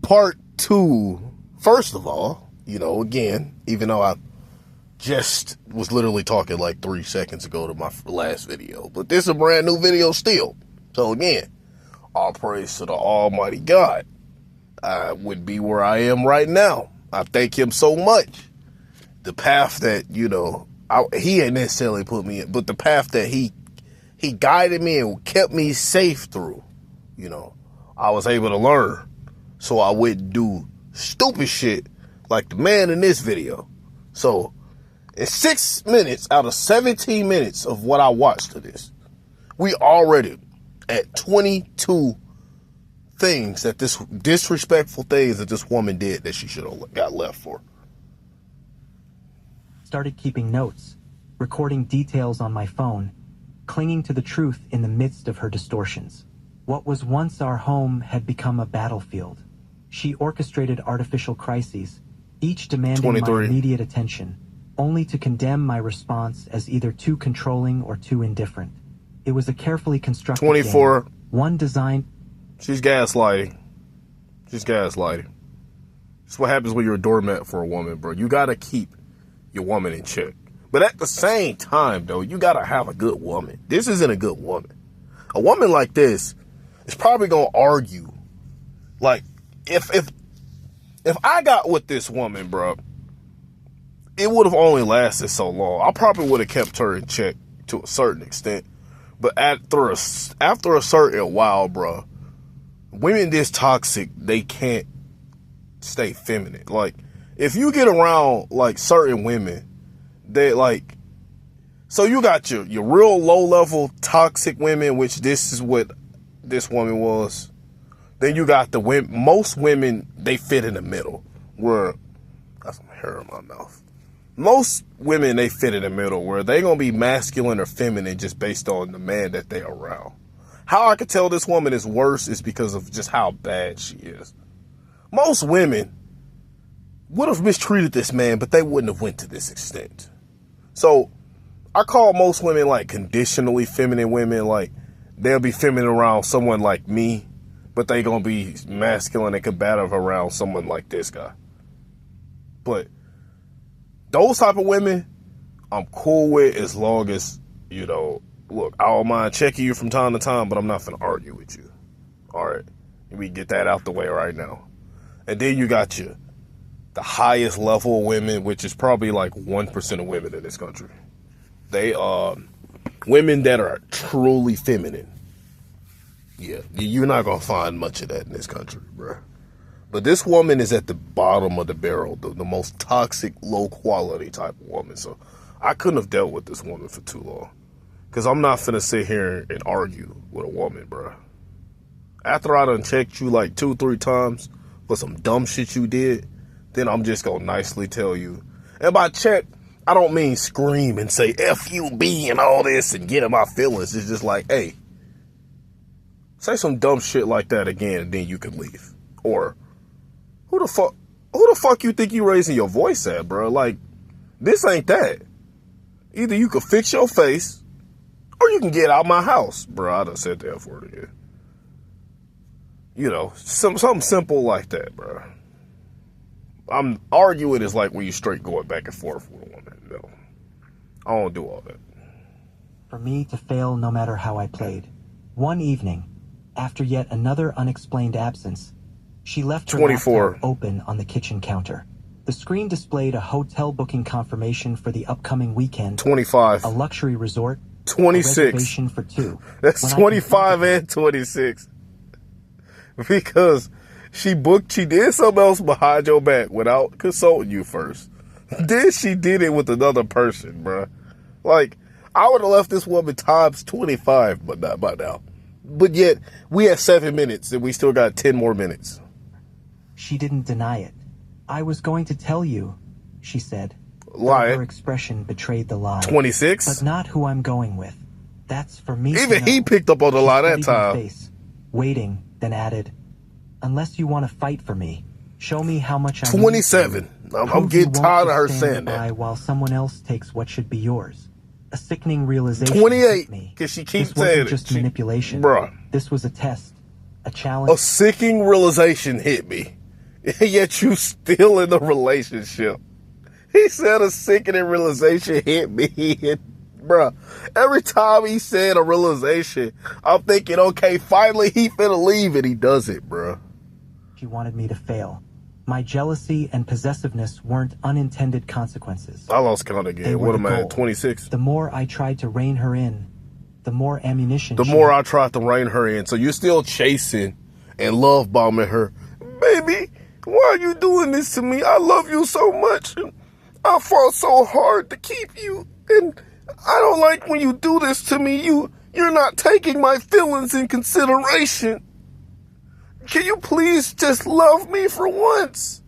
part two. First of all, you know, again, even though I just was literally talking like 3 seconds ago to my last video, but this is a brand new video still. So again, all praise to the Almighty God. I would be where I am right now. I thank him so much. The path that, you know, he ain't necessarily put me in, but the path that he guided me and kept me safe through, you know, I was able to learn so I wouldn't do stupid shit like the man in this video. So in 6 minutes out of 17 minutes of what I watched of this, we already at 22 things that this disrespectful things that this woman did that she should have got left for. Started keeping notes, recording details on my phone, clinging to the truth in the midst of her distortions. What was once our home had become a battlefield. She orchestrated artificial crises, each demanding 23. my immediate attention, only to condemn my response as either too controlling or too indifferent. It was a carefully constructed 24. game, one designed... She's gaslighting. She's gaslighting. That's what happens when you're a doormat for a woman, bro. You gotta keep your woman in check. But at the same time, though, you gotta have a good woman. This isn't a good woman. A woman like this is probably gonna argue. Like, if I got with this woman, bro, it would have only lasted so long. I probably would have kept her in check to a certain extent. But after a certain while, bro, women this toxic, they can't stay feminine. Like, if you get around, like, certain women, they, like, so you got your real low-level toxic women, which this is what this woman was. Then you got the women, most women, they fit in the middle, where, got some hair in my mouth. Most women, they fit in the middle, where they gonna be masculine or feminine just based on the man that they around. How I could tell this woman is worse is because of just how bad she is. Most women would have mistreated this man, but they wouldn't have went to this extent. So I call most women like conditionally feminine women. Like, they'll be feminine around someone like me, but they gonna be masculine and combative around someone like this guy. But those type of women, I'm cool with as long as, you know, look, I don't mind checking you from time to time, but I'm not going to argue with you. All right. We get that out the way right now. And then you got the highest level of women, which is probably like 1% of women in this country. They are women that are truly feminine. Yeah, you're not going to find much of that in this country, bro. But this woman is at the bottom of the barrel, the most toxic, low-quality type of woman. So I couldn't have dealt with this woman for too long. Because I'm not finna sit here and argue with a woman, bro. After I done checked you like 2-3 times for some dumb shit you did, then I'm just gonna nicely tell you. And by check, I don't mean scream and say F-U-B and all this and get in my feelings. It's just like, hey, say some dumb shit like that again and then you can leave. Or, who the fuck you think you raising your voice at, bro? Like, this ain't that. Either you can fix your face or you can get out my house. Bro, I done said that for it again. You know, something simple like that, bro. I'm arguing is like when you straight going back and forth with a woman. No, I don't do all that. For me to fail no matter how I played. One evening, after yet another unexplained absence, she left her 24. laptop open on the kitchen counter. The screen displayed a hotel booking confirmation for the upcoming weekend. 25. A luxury resort. 26. A reservation for 2. That's 25 and 26. Because she did something else behind your back without consulting you first. Then she did it with another person, bro. Like, I would have left this woman times 25, but not by now. But yet, we had 7 minutes and we still got 10 more minutes. She didn't deny it. I was going to tell you, she said. Lie. Her expression betrayed the lie. 26? But not who I'm going with. That's for me. Even he picked up on the lie that time. Face, waiting, then added, unless you want to fight for me, show me how much I 27. I'm getting tired of her saying that. While someone else takes what should be yours. A sickening realization. 28. Because she keeps saying it. This wasn't just manipulation. Bruh. This was a test. A challenge. A sickening realization hit me. and yet you still in the relationship. He said a sickening realization hit me. And, bruh, every time he said a realization, I'm thinking, okay, finally he finna leave, and he does it, bruh. She wanted me to fail. My jealousy and possessiveness weren't unintended consequences. I lost count again. What am I at, 26? The more I tried to rein her in, the more ammunition The more I tried to rein her in. So you're still chasing and love bombing her. Baby, why are you doing this to me? I love you so much. I fought so hard to keep you. And I don't like when you do this to me. You're not taking my feelings in consideration. Can you please just love me for once?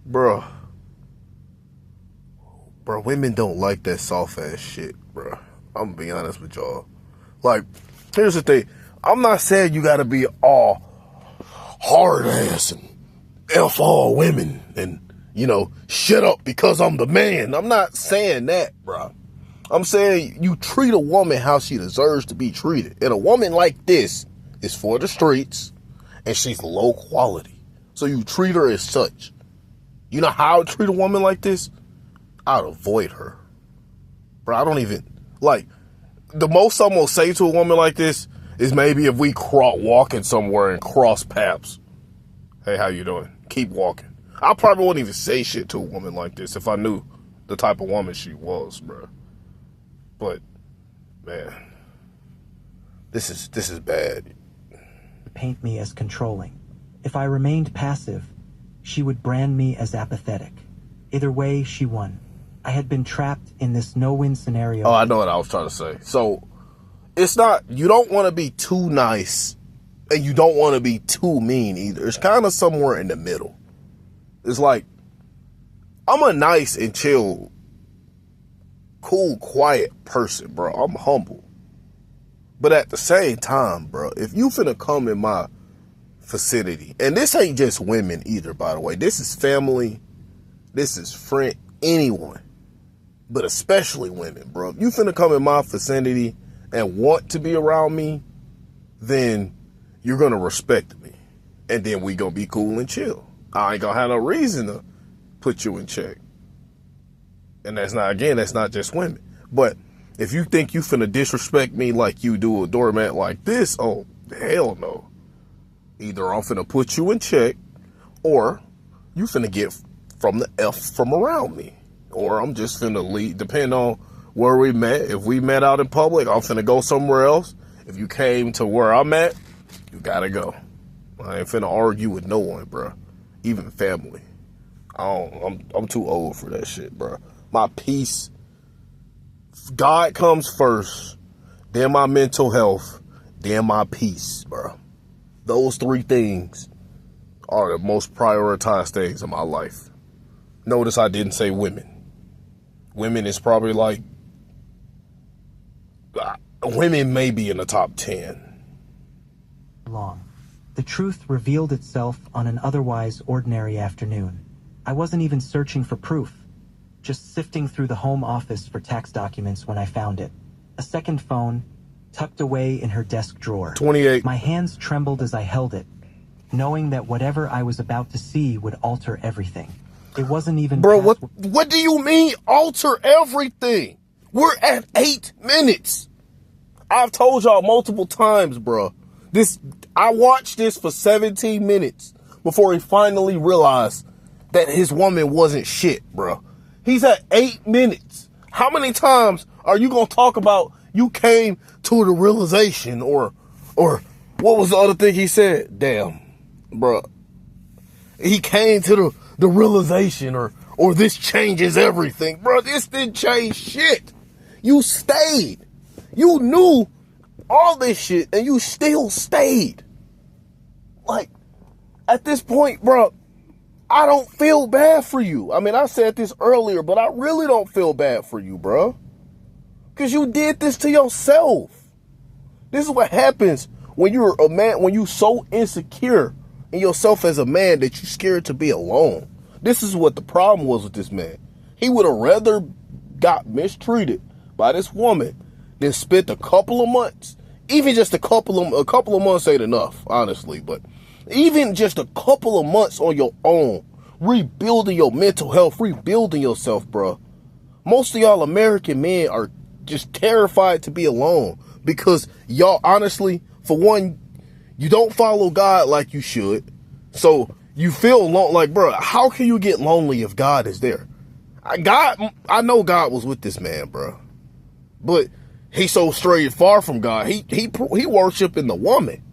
Bruh, women don't like that soft ass shit, bruh. I'm gonna be honest with y'all. Like, here's the thing. I'm not saying you gotta be all hard ass and F all women and, shut up because I'm the man. I'm not saying that, bruh. I'm saying you treat a woman how she deserves to be treated. And a woman like this is for the streets. And she's low quality. So you treat her as such. You know how I treat a woman like this? I'd avoid her. Bro, I don't even, the most I'm going to say to a woman like this is maybe if we walking somewhere and cross paths. Hey, how you doing? Keep walking. I probably wouldn't even say shit to a woman like this if I knew the type of woman she was, bro. But, man, this is bad. Paint me as controlling. If I remained passive, she would brand me as apathetic. Either way, she won. I had been trapped in this no-win scenario. Oh, I know what I was trying to say. So, it's not, you don't want to be too nice, and you don't want to be too mean either. It's kind of somewhere in the middle. It's like, I'm a nice and chill, cool, quiet person, bro. I'm humble. But at the same time, bro, if you finna come in my vicinity, and this ain't just women either, by the way. This is family. This is friend, anyone. But especially women, bro. If you finna come in my vicinity and want to be around me, then you're gonna respect me. And then we gonna be cool and chill. I ain't gonna have no reason to put you in check. And that's not just women. But if you think you finna disrespect me like you do a doormat like this, oh, hell no. Either I'm finna put you in check, or you finna get from the F from around me. Or I'm just finna leave, depending on where we met. If we met out in public, I'm finna go somewhere else. If you came to where I'm at, you gotta go. I ain't finna argue with no one, bro. Even family. I'm too old for that shit, bro. My peace, God comes first, then my mental health, then my peace, bro. Those three things are the most prioritized things in my life. Notice I didn't say women. Women is probably like, women may be in the top 10. Long. The truth revealed itself on an otherwise ordinary afternoon. I wasn't even searching for proof, just sifting through the home office for tax documents when I found it. A second phone, tucked away in her desk drawer. 28. My hands trembled as I held it, knowing that whatever I was about to see would alter everything. It wasn't even... Bro, what do you mean alter everything? We're at 8 minutes. I've told y'all multiple times, bro. I watched this for 17 minutes before he finally realized that his woman wasn't shit, bro. He's at 8 minutes. How many times are you going to talk about you came to the realization or what was the other thing he said? Damn, bro. He came to the realization or this changes everything. Bro, this didn't change shit. You stayed. You knew all this shit and you still stayed. Like, at this point, bro, I don't feel bad for you. I mean, I said this earlier, but I really don't feel bad for you, bro. Because you did this to yourself. This is what happens when you're a man, when you're so insecure in yourself as a man that you're scared to be alone. This is what the problem was with this man. He would have rather got mistreated by this woman than spent a couple of months. Even just a couple of months ain't enough, honestly. But Even just a couple of months on your own, rebuilding your mental health, rebuilding yourself, bro. Most of y'all American men are just terrified to be alone because y'all, honestly, for one, you don't follow God like you should. So you feel alone. Like, bro, how can you get lonely if God is there? I know God was with this man, bro, but he's so strayed far from God. He worshiping the woman,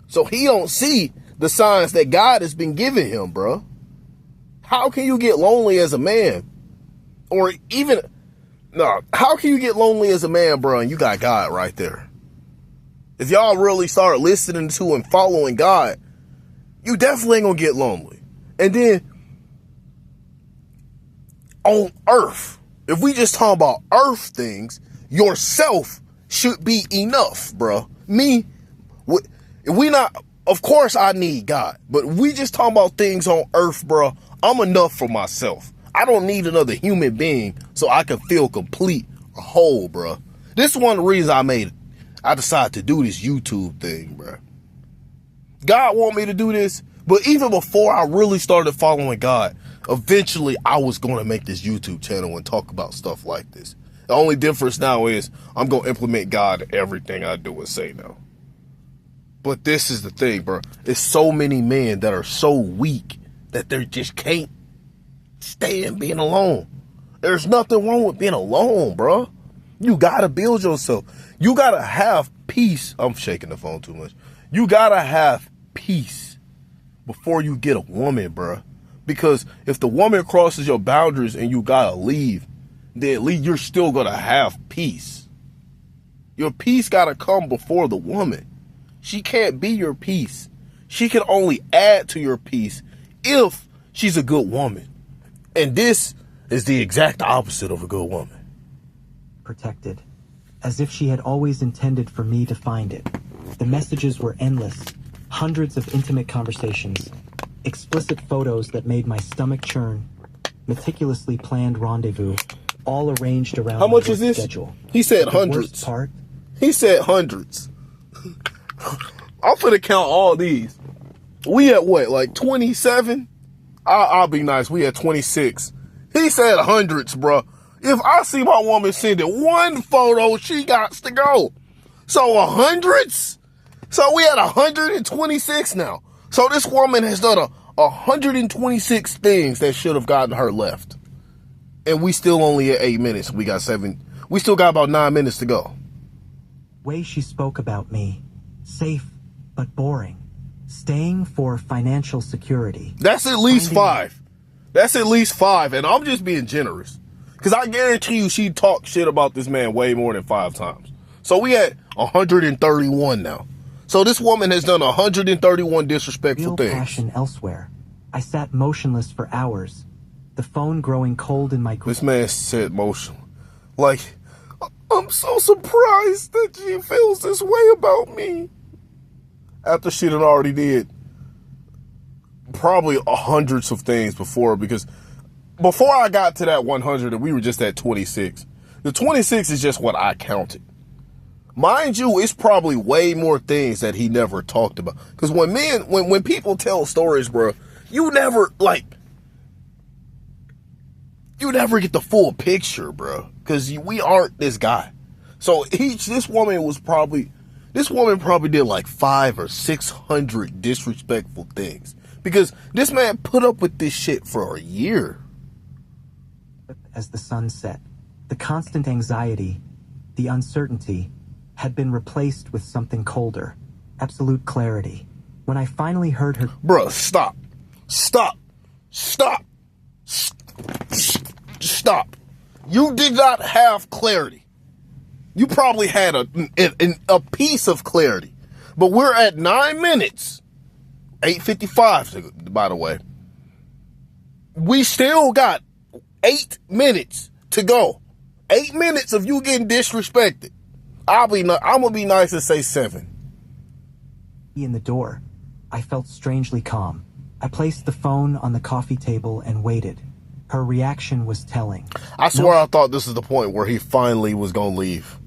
so he don't see the signs that God has been giving him, bro. How can you get lonely as a man? Or even, no, how can you get lonely as a man, bro, and you got God right there? If y'all really start listening to and following God, you definitely ain't gonna get lonely. And then, on earth, if we just talk about earth things, yourself should be enough, bro. Me, if we not, of course I need God, but if we just talk about things on earth, bro, I'm enough for myself. I don't need another human being so I can feel complete or whole, bro. This is one of the reasons I decided to do this YouTube thing, bro. God want me to do this, but even before I really started following God, eventually I was going to make this YouTube channel and talk about stuff like this. The only difference now is I'm going to implement God in everything I do and say now. But this is the thing, bro. It's so many men that are so weak that they just can't stand being alone. There's nothing wrong with being alone, bro. You gotta build yourself. You gotta have peace. I'm shaking the phone too much. You gotta have peace before you get a woman, bro. Because if the woman crosses your boundaries and you gotta leave, then at least you're still gonna have peace. Your peace gotta come before the woman. She can't be your peace. She can only add to your peace if she's a good woman. And this is the exact opposite of a good woman. Protected, as if she had always intended for me to find it. The messages were endless, hundreds of intimate conversations, explicit photos that made my stomach churn, meticulously planned rendezvous, all arranged around how much my is this? schedule. He said The hundreds. worst part, He said hundreds. I'm finna count all these. We at what, like 27? I'll be nice. We at 26. He said hundreds, bro. If I see my woman sending one photo, she got to go. So hundreds? So we at 126 now. So this woman has done 126 things that should have gotten her left. And we still only at 8 minutes. We got 7. We still got about 9 minutes to go. way she spoke about me, safe but boring, staying for financial security. That's at least 5. That's at least 5, and I'm just being generous. Because I guarantee you she talked shit about this man way more than 5 times. So we at 131 now. So this woman has done 131 disrespectful Real things. passion elsewhere. I sat motionless for hours, the phone growing cold in my grip. This man said motion. Like, I'm so surprised that she feels this way about me. After she done already did probably hundreds of things before, because before I got to that 100 and we were just at 26, the 26 is just what I counted. Mind you, it's probably way more things that he never talked about. Because when people tell stories, bro, you never get the full picture, bro. Because we aren't this guy. So this woman probably did like 500 or 600 disrespectful things. Because this man put up with this shit for a year. As the sun set, the constant anxiety, the uncertainty, had been replaced with something colder, absolute clarity. When I finally heard her... Bruh, stop. You did not have clarity. You probably had a piece of clarity. But we're at 9 minutes. 8:55, by the way. We still got 8 minutes to go. 8 minutes of you getting disrespected. I'm gonna be nice and say 7. In the door, I felt strangely calm. I placed the phone on the coffee table and waited. Her reaction was telling. I swear I thought this is the point where he finally was gonna leave.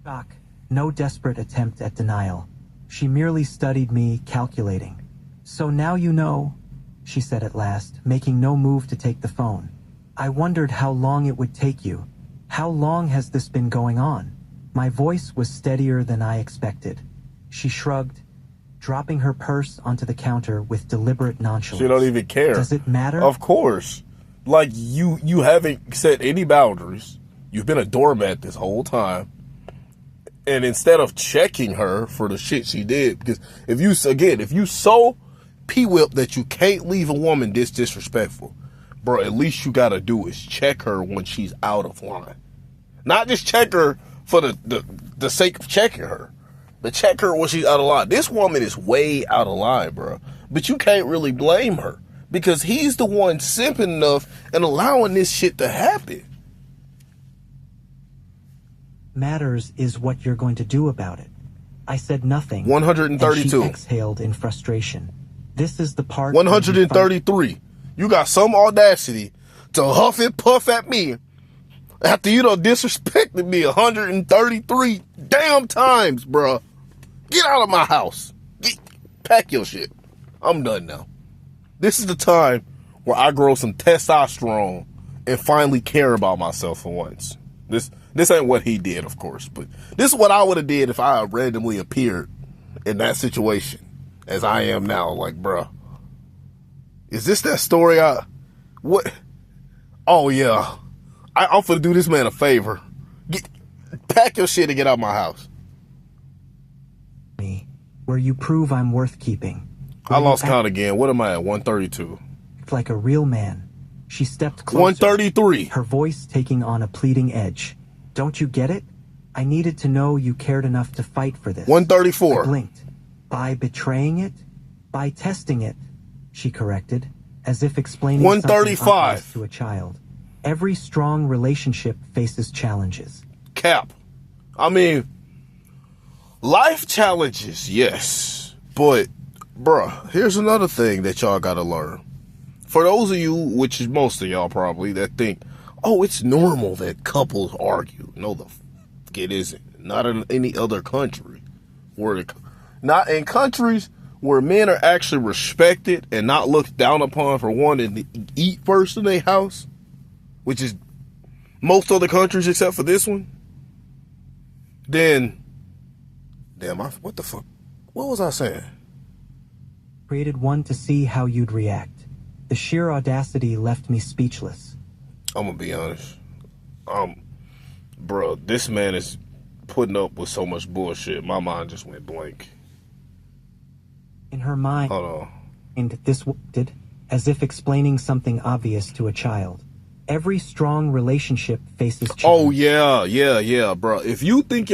Shock, no desperate attempt at denial. She merely studied me, calculating. So now you know, she said at last, making no move to take the phone. I wondered how long it would take you. How long has this been going on? My voice was steadier than I expected. She shrugged, dropping her purse onto the counter with deliberate nonchalance. She don't even care. Does it matter? Of course. Like, you haven't set any boundaries. You've been a doormat this whole time. And instead of checking her for the shit she did, because if you so P-whip that you can't leave a woman this disrespectful, bro, at least you gotta do is check her when she's out of line. Not just check her for the sake of checking her, but check her when she's out of line. This woman is way out of line, bro. But you can't really blame her because he's the one simping enough and allowing this shit to happen. Matters is what you're going to do about it. I said nothing. 132. And she exhaled in frustration. This is the part. 133. You got some audacity to huff and puff at me after you done disrespected me 133 damn times, bruh. Get out of my house. Pack your shit. I'm done now. This is the time where I grow some testosterone and finally care about myself for once. This ain't what he did, of course, but this is what I would have did if I randomly appeared in that situation as I am now. Like, bruh, is this that story? What? Oh, yeah. I'm finna do this man a favor. Pack your shit and get out of my house. Where you prove I'm worth keeping. I lost count again. What am I at? 132. Like a real man. She stepped closer. 133. Her voice taking on a pleading edge. Don't you get it? I needed to know you cared enough to fight for this. 134. I blinked. By betraying it? By testing it, she corrected, as if explaining 135. something obvious to a child. Every strong relationship faces challenges. Cap. I mean, life challenges, yes. But, bruh, here's another thing that y'all gotta learn. For those of you, which is most of y'all probably, that think, oh, it's normal that couples argue. No, the fuck it isn't. Not in any other country. Not in countries where men are actually respected and not looked down upon for wanting to eat first in their house, which is most other countries except for this one. Then, what the fuck? What was I saying? Created one to see how you'd react. The sheer audacity left me speechless. I'm gonna be honest. Bro, this man is putting up with so much bullshit. My mind just went blank. In her mind, Hold on. And this did, as if explaining something obvious to a child. Every strong relationship faces challenge. Oh, yeah, bro. If you think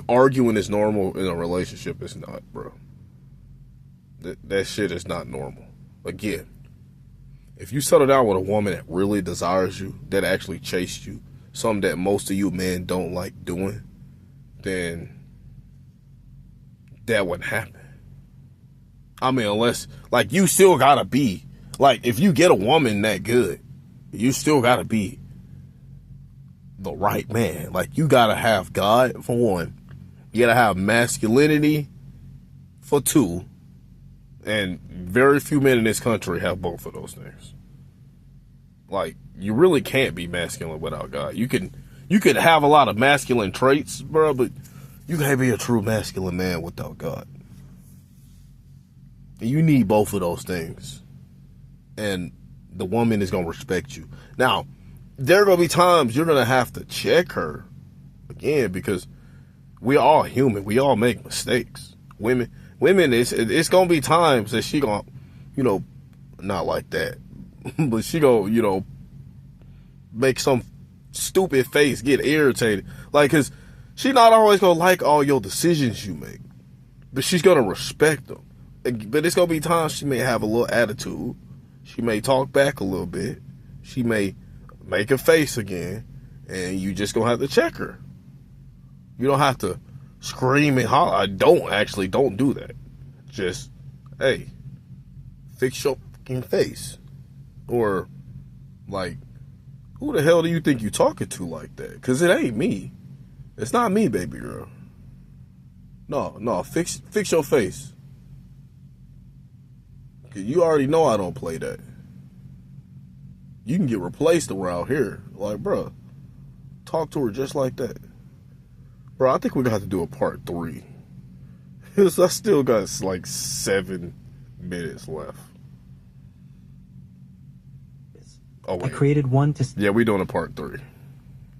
arguing is normal in a relationship, it's not, bro. That shit is not normal. Again, if you settle down with a woman that really desires you, that actually chased you, something that most of you men don't like doing, then that wouldn't happen. I mean, unless, like, you still gotta be, like, if you get a woman that good, you still gotta be the right man. Like, you gotta have God for one. You gotta have masculinity for two. And very few men in this country have both of those things. Like, you really can't be masculine without God. You could have a lot of masculine traits, bro, but you can't be a true masculine man without God. You need both of those things. And the woman is going to respect you. Now, there are going to be times you're going to have to check her again because we're all human. We all make mistakes. Women, it's going to be times that she going to, not like that, but she going to, make some stupid face, get irritated. Like, because she's not always going to like all your decisions you make, but she's going to respect them. But it's going to be times she may have a little attitude. She may talk back a little bit. She may make a face again, and you just going to have to check her. You don't have to scream and holler. Don't do that. Just, hey, fix your fucking face. Or, like, who the hell do you think you talking to like that? Because it ain't me. It's not me, baby girl. No, fix your face. You already know I don't play that. You can get replaced around here. Like, bro, talk to her just like that. Bro, I think we're going to have to do a part 3. Because I still got like 7 minutes left. Oh, I wait. created one to... Yeah, we're doing a part 3.